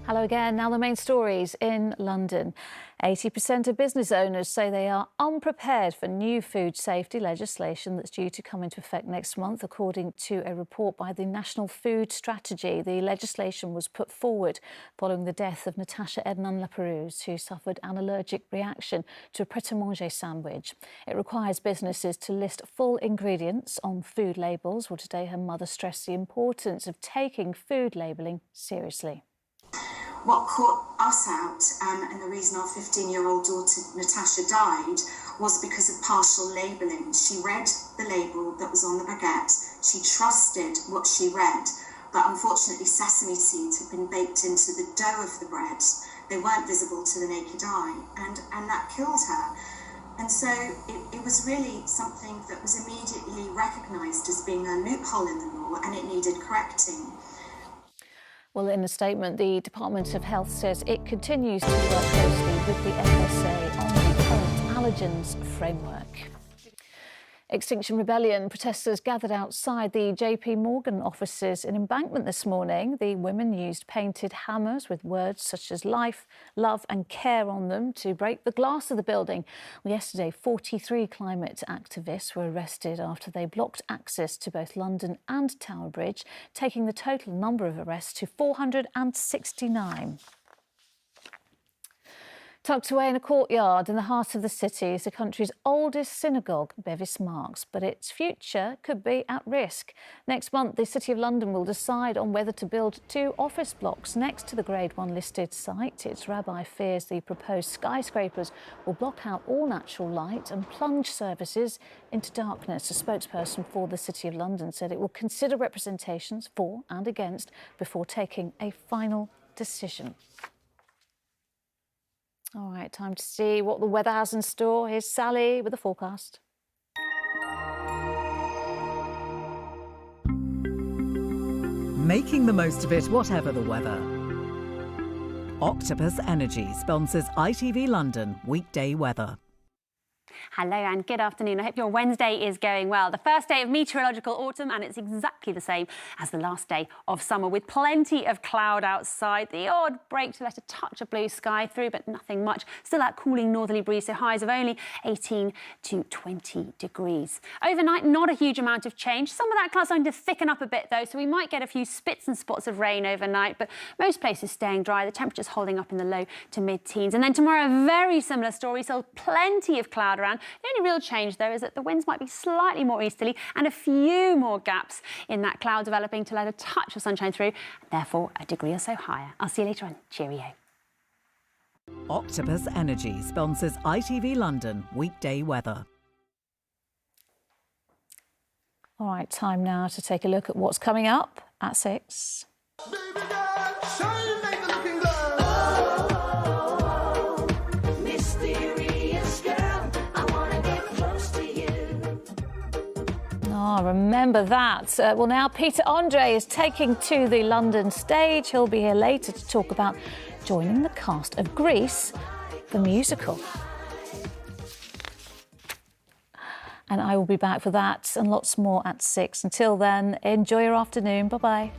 Hello again. Now the main stories in London. 80% of business owners say they are unprepared for new food safety legislation that's due to come into effect next month, according to a report by the National Food Strategy. The legislation was put forward following the death of Natasha Ednan-Laperouse, who suffered an allergic reaction to a pret-a-manger sandwich. It requires businesses to list full ingredients on food labels. Well, today her mother stressed the importance of taking food labelling seriously. What caught us out, and the reason our 15-year-old daughter Natasha died, was because of partial labelling. She read the label that was on the baguette, she trusted what she read, but unfortunately sesame seeds had been baked into the dough of the bread. They weren't visible to the naked eye, and that killed her. And so it was really something that was immediately recognised as being a loophole in the law, and it needed correcting. Well, in a statement, the Department of Health says it continues to work closely with the FSA on the current allergens framework. Extinction Rebellion protesters gathered outside the JP Morgan offices in Embankment this morning. The women used painted hammers with words such as life, love and care on them to break the glass of the building. Well, yesterday, 43 climate activists were arrested after they blocked access to both London and Tower Bridge, taking the total number of arrests to 469. Tucked away in a courtyard in the heart of the city is the country's oldest synagogue, Bevis Marks, but its future could be at risk. Next month, the City of London will decide on whether to build 2 office blocks next to the Grade 1 listed site. Its rabbi fears the proposed skyscrapers will block out all natural light and plunge services into darkness. A spokesperson for the City of London said it will consider representations for and against before taking a final decision. All right, time to see what the weather has in store. Here's Sally with the forecast. Making the most of it, whatever the weather. Octopus Energy sponsors ITV London weekday weather. Hello and good afternoon. I hope your Wednesday is going well. The first day of meteorological autumn, and it's exactly the same as the last day of summer, with plenty of cloud outside, the odd break to let a touch of blue sky through, but nothing much. Still that cooling northerly breeze, so highs of only 18 to 20 degrees. Overnight, not a huge amount of change. Some of that cloud's starting to thicken up a bit though, so we might get a few spits and spots of rain overnight, but most places staying dry. The temperature's holding up in the low to mid-teens. And then tomorrow, a very similar story, so plenty of cloud around. The only real change, though, is that the winds might be slightly more easterly and a few more gaps in that cloud developing to let a touch of sunshine through, and therefore a degree or so higher. I'll see you later on. Cheerio. Octopus Energy sponsors ITV London weekday weather. All right, time now to take a look at what's coming up at 6. Oh, remember that. Well, now Peter Andre is taking to the London stage. He'll be here later to talk about joining the cast of Grease, the musical. And I will be back for that and lots more at 6. Until then, enjoy your afternoon. Bye-bye.